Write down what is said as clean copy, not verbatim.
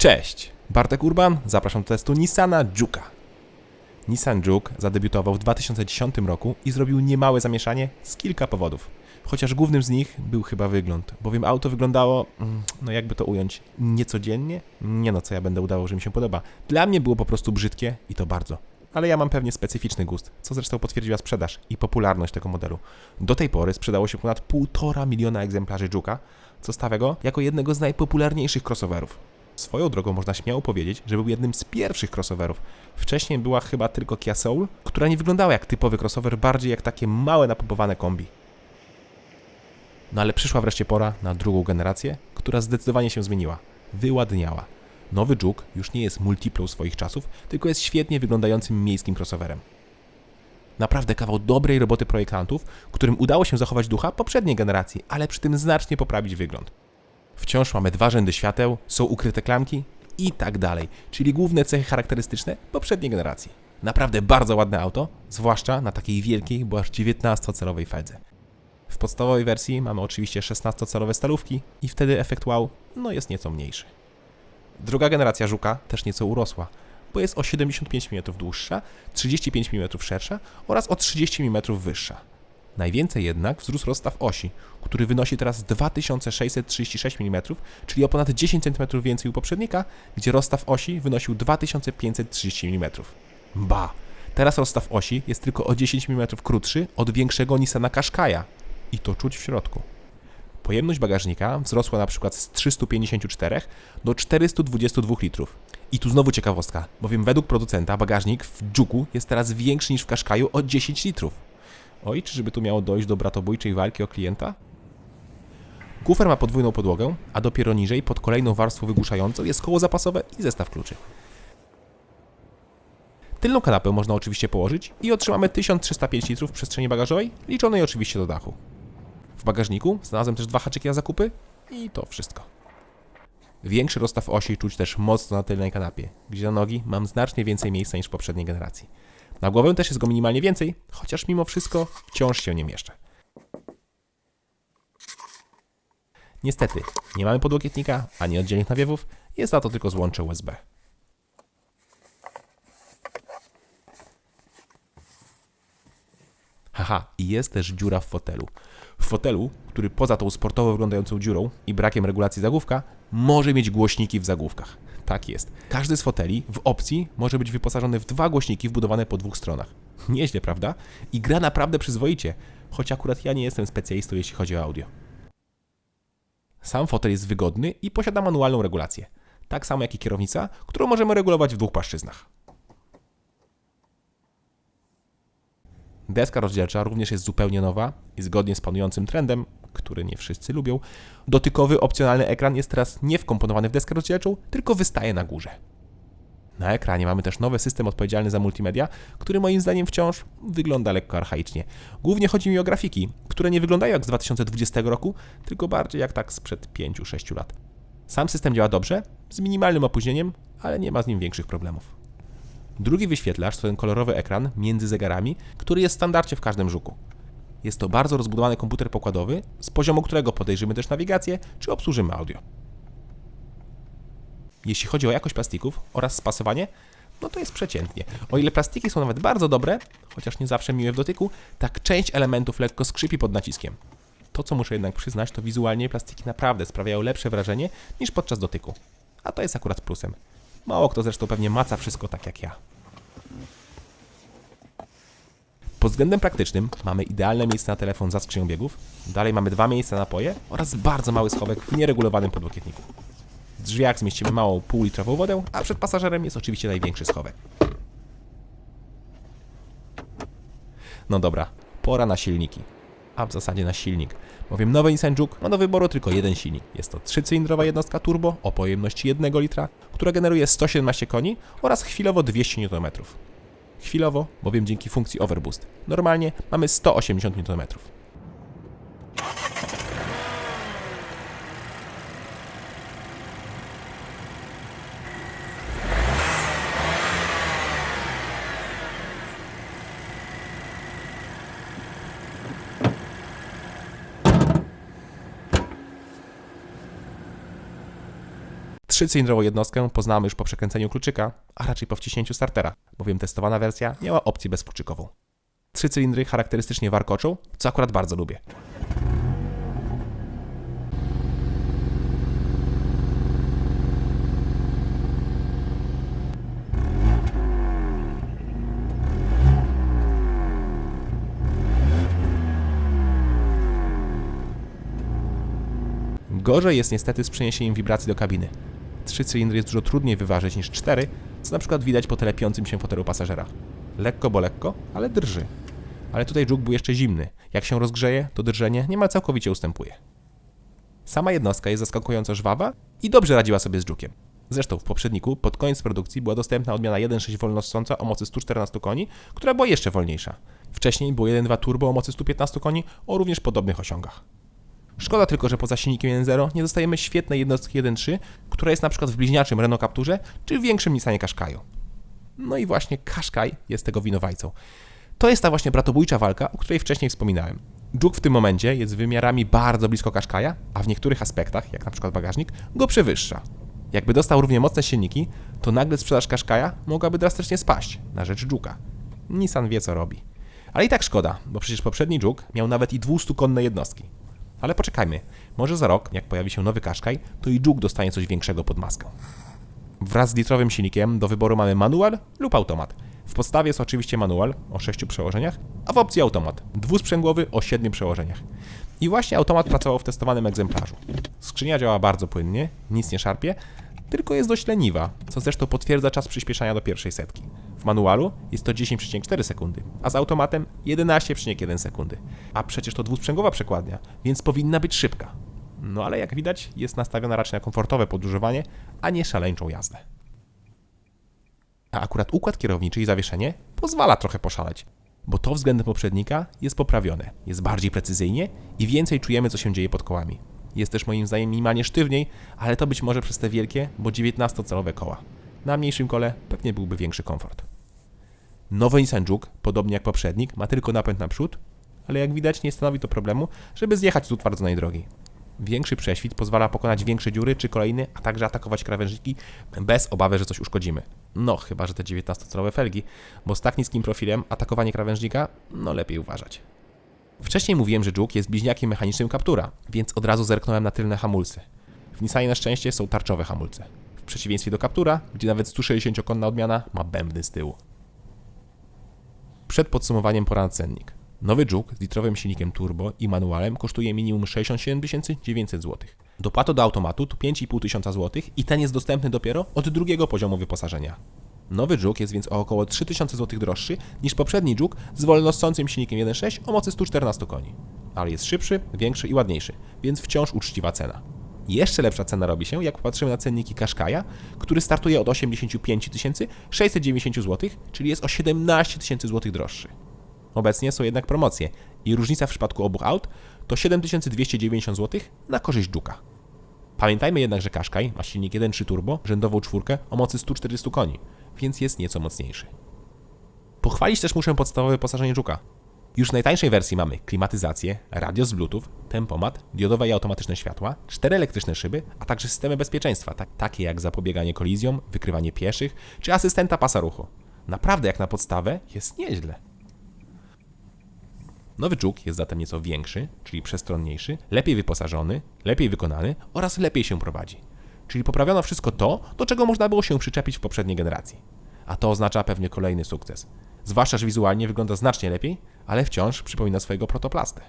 Cześć, Bartek Urban, zapraszam do testu Nissana Juke'a. Nissan Juke zadebiutował w 2010 roku i zrobił niemałe zamieszanie z kilka powodów. Chociaż głównym z nich był chyba wygląd, bowiem auto wyglądało, jakby to ująć, niecodziennie? Nie no, co ja będę udawał, że mi się podoba. Dla mnie było po prostu brzydkie i to bardzo. Ale ja mam pewnie specyficzny gust, co zresztą potwierdziła sprzedaż i popularność tego modelu. Do tej pory sprzedało się ponad 1,5 miliona egzemplarzy Juke'a, co stawia go jako jednego z najpopularniejszych crossoverów. Swoją drogą można śmiało powiedzieć, że był jednym z pierwszych crossoverów. Wcześniej była chyba tylko Kia Soul, która nie wyglądała jak typowy crossover, bardziej jak takie małe napompowane kombi. No ale przyszła wreszcie pora na drugą generację, która zdecydowanie się zmieniła. Wyładniała. Nowy Juke już nie jest multiplą swoich czasów, tylko jest świetnie wyglądającym miejskim crossoverem. Naprawdę kawał dobrej roboty projektantów, którym udało się zachować ducha poprzedniej generacji, ale przy tym znacznie poprawić wygląd. Wciąż mamy 2 rzędy świateł, są ukryte klamki i tak dalej, czyli główne cechy charakterystyczne poprzedniej generacji. Naprawdę bardzo ładne auto, zwłaszcza na takiej wielkiej, bo aż 19-calowej feldze. W podstawowej wersji mamy oczywiście 16-calowe stalówki i wtedy efekt wow jest nieco mniejszy. Druga generacja Juke'a też nieco urosła, bo jest o 75 mm dłuższa, 35 mm szersza oraz o 30 mm wyższa. Najwięcej jednak wzrósł rozstaw osi, który wynosi teraz 2636 mm, czyli o ponad 10 cm więcej u poprzednika, gdzie rozstaw osi wynosił 2530 mm. Ba! Teraz rozstaw osi jest tylko o 10 mm krótszy od większego Nissana Qashqai'a i to czuć w środku. Pojemność bagażnika wzrosła na przykład z 354 do 422 litrów. I tu znowu ciekawostka, bowiem według producenta bagażnik w Juke'u jest teraz większy niż w Qashqai'u o 10 litrów. Oj, czyżby tu miało dojść do bratobójczej walki o klienta? Kufer ma podwójną podłogę, a dopiero niżej, pod kolejną warstwą wygłuszającą, jest koło zapasowe i zestaw kluczy. Tylną kanapę można oczywiście położyć i otrzymamy 1305 litrów przestrzeni bagażowej, liczonej oczywiście do dachu. W bagażniku znalazłem też 2 haczyki na zakupy i to wszystko. Większy rozstaw osi czuć też mocno na tylnej kanapie, gdzie na nogi mam znacznie więcej miejsca niż w poprzedniej generacji. Na głowę też jest go minimalnie więcej, chociaż mimo wszystko wciąż się nie mieszczę. Niestety, nie mamy podłokietnika ani oddzielnych nawiewów, jest za to tylko złącze USB. Haha, i jest też dziura w fotelu. W fotelu, który poza tą sportowo wyglądającą dziurą i brakiem regulacji zagłówka, może mieć głośniki w zagłówkach. Tak jest. Każdy z foteli w opcji może być wyposażony w 2 głośniki wbudowane po 2 stronach. Nieźle, prawda? I gra naprawdę przyzwoicie, choć akurat ja nie jestem specjalistą, jeśli chodzi o audio. Sam fotel jest wygodny i posiada manualną regulację. Tak samo jak i kierownica, którą możemy regulować w 2 płaszczyznach. Deska rozdzielcza również jest zupełnie nowa i zgodnie z panującym trendem, który nie wszyscy lubią, dotykowy opcjonalny ekran jest teraz nie wkomponowany w deskę rozdzielczą, tylko wystaje na górze. Na ekranie mamy też nowy system odpowiedzialny za multimedia, który moim zdaniem wciąż wygląda lekko archaicznie. Głównie chodzi mi o grafiki, które nie wyglądają jak z 2020 roku, tylko bardziej jak tak sprzed 5-6 lat. Sam system działa dobrze, z minimalnym opóźnieniem, ale nie ma z nim większych problemów. Drugi wyświetlacz to ten kolorowy ekran między zegarami, który jest w standardzie w każdym Juke'u. Jest to bardzo rozbudowany komputer pokładowy, z poziomu którego podejrzymy też nawigację, czy obsłużymy audio. Jeśli chodzi o jakość plastików oraz spasowanie, to jest przeciętnie. O ile plastiki są nawet bardzo dobre, chociaż nie zawsze miłe w dotyku, tak część elementów lekko skrzypi pod naciskiem. To, co muszę jednak przyznać, to wizualnie plastiki naprawdę sprawiają lepsze wrażenie niż podczas dotyku. A to jest akurat plusem. Mało kto zresztą pewnie maca wszystko tak jak ja. Pod względem praktycznym mamy idealne miejsce na telefon za skrzynią biegów, dalej mamy 2 miejsca na napoje oraz bardzo mały schowek w nieregulowanym podłokietniku. W drzwiach zmieścimy małą półlitrową wodę, a przed pasażerem jest oczywiście największy schowek. No dobra, pora na silniki. A w zasadzie na silnik, bowiem nowy Nissan Juke ma do wyboru tylko jeden silnik. Jest to 3-cylindrowa jednostka turbo o pojemności 1 litra, która generuje 117 koni oraz chwilowo 200 Nm. Chwilowo, bowiem dzięki funkcji Overboost. Normalnie mamy 180 Nm. Trzycylindrową jednostkę poznamy już po przekręceniu kluczyka, a raczej po wciśnięciu startera, bowiem testowana wersja miała opcję bezkluczykową. 3 cylindry charakterystycznie warkoczą, co akurat bardzo lubię. Gorzej jest niestety z przeniesieniem wibracji do kabiny. 3 cylindry jest dużo trudniej wyważyć niż 4, co na przykład widać po telepiącym się fotelu pasażera. Lekko, bo lekko, ale drży. Ale tutaj Juke był jeszcze zimny. Jak się rozgrzeje, to drżenie niemal całkowicie ustępuje. Sama jednostka jest zaskakująco żwawa i dobrze radziła sobie z Juke'iem. Zresztą w poprzedniku, pod koniec produkcji, była dostępna odmiana 1.6 wolnossąca o mocy 114 koni, która była jeszcze wolniejsza. Wcześniej było 1.2 turbo o mocy 115 koni o również podobnych osiągach. Szkoda tylko, że poza silnikiem 1.0 nie dostajemy świetnej jednostki 1.3, która jest na przykład w bliźniaczym Renault Capturze czy w większym Nissanie Qashqai'u. No i właśnie Qashqai jest tego winowajcą. To jest ta właśnie bratobójcza walka, o której wcześniej wspominałem. Juke w tym momencie jest wymiarami bardzo blisko Qashqai'a, a w niektórych aspektach, jak na przykład bagażnik, go przewyższa. Jakby dostał równie mocne silniki, to nagle sprzedaż Qashqai'a mogłaby drastycznie spaść na rzecz Juke'a. Nissan wie co robi. Ale i tak szkoda, bo przecież poprzedni Juke miał nawet i 200-konne jednostki. Ale poczekajmy, może za rok, jak pojawi się nowy Qashqai, to i Juke dostanie coś większego pod maskę. Wraz z litrowym silnikiem do wyboru mamy manual lub automat. W podstawie jest oczywiście manual o 6 przełożeniach, a w opcji automat, dwusprzęgłowy o 7 przełożeniach. I właśnie automat pracował w testowanym egzemplarzu. Skrzynia działa bardzo płynnie, nic nie szarpie, tylko jest dość leniwa, co zresztą potwierdza czas przyspieszania do pierwszej setki. W manualu jest to 10,4 sekundy, a z automatem 11,1 sekundy. A przecież to dwusprzęgowa przekładnia, więc powinna być szybka. No ale jak widać, jest nastawiona raczej na komfortowe podróżowanie, a nie szaleńczą jazdę. A akurat układ kierowniczy i zawieszenie pozwala trochę poszaleć, bo to względem poprzednika jest poprawione, jest bardziej precyzyjnie i więcej czujemy, co się dzieje pod kołami. Jest też moim zdaniem minimalnie sztywniej, ale to być może przez te wielkie, bo 19-calowe koła. Na mniejszym kole pewnie byłby większy komfort. Nowy Nissan Juke, podobnie jak poprzednik, ma tylko napęd naprzód, ale jak widać nie stanowi to problemu, żeby zjechać z utwardzonej drogi. Większy prześwit pozwala pokonać większe dziury czy kolejny, a także atakować krawężniki bez obawy, że coś uszkodzimy. No, chyba że te 19-calowe felgi, bo z tak niskim profilem atakowanie krawężnika, no lepiej uważać. Wcześniej mówiłem, że Juke jest bliźniakiem mechanicznym Captura, więc od razu zerknąłem na tylne hamulce. W Nissanie na szczęście są tarczowe hamulce. W przeciwieństwie do Captura, gdzie nawet 160-konna odmiana ma bębny z tyłu. Przed podsumowaniem pora na cennik. Nowy Juke z litrowym silnikiem turbo i manualem kosztuje minimum 67 900 zł. Dopłata do automatu to 5500 zł i ten jest dostępny dopiero od drugiego poziomu wyposażenia. Nowy Juke jest więc o około 3000 zł droższy niż poprzedni Juke z wolnossącym silnikiem 1.6 o mocy 114 koni. Ale jest szybszy, większy i ładniejszy, więc wciąż uczciwa cena. Jeszcze lepsza cena robi się, jak popatrzymy na cenniki Qashqai'a, który startuje od 85 690 zł, czyli jest o 17 000 zł droższy. Obecnie są jednak promocje i różnica w przypadku obu aut to 7290 zł na korzyść Juke'a. Pamiętajmy jednak, że Qashqai ma silnik 1.3 turbo, rzędową czwórkę o mocy 140 koni, więc jest nieco mocniejszy. Pochwalić też muszę podstawowe wyposażenie Juke'a. Już w najtańszej wersji mamy klimatyzację, radio z Bluetooth, tempomat, diodowe i automatyczne światła, 4 elektryczne szyby, a także systemy bezpieczeństwa, takie jak zapobieganie kolizjom, wykrywanie pieszych czy asystenta pasa ruchu. Naprawdę jak na podstawę jest nieźle. Nowy Juke jest zatem nieco większy, czyli przestronniejszy, lepiej wyposażony, lepiej wykonany oraz lepiej się prowadzi. Czyli poprawiono wszystko to, do czego można było się przyczepić w poprzedniej generacji. A to oznacza pewnie kolejny sukces. Zwłaszcza, że wizualnie wygląda znacznie lepiej, ale wciąż przypomina swojego protoplastę.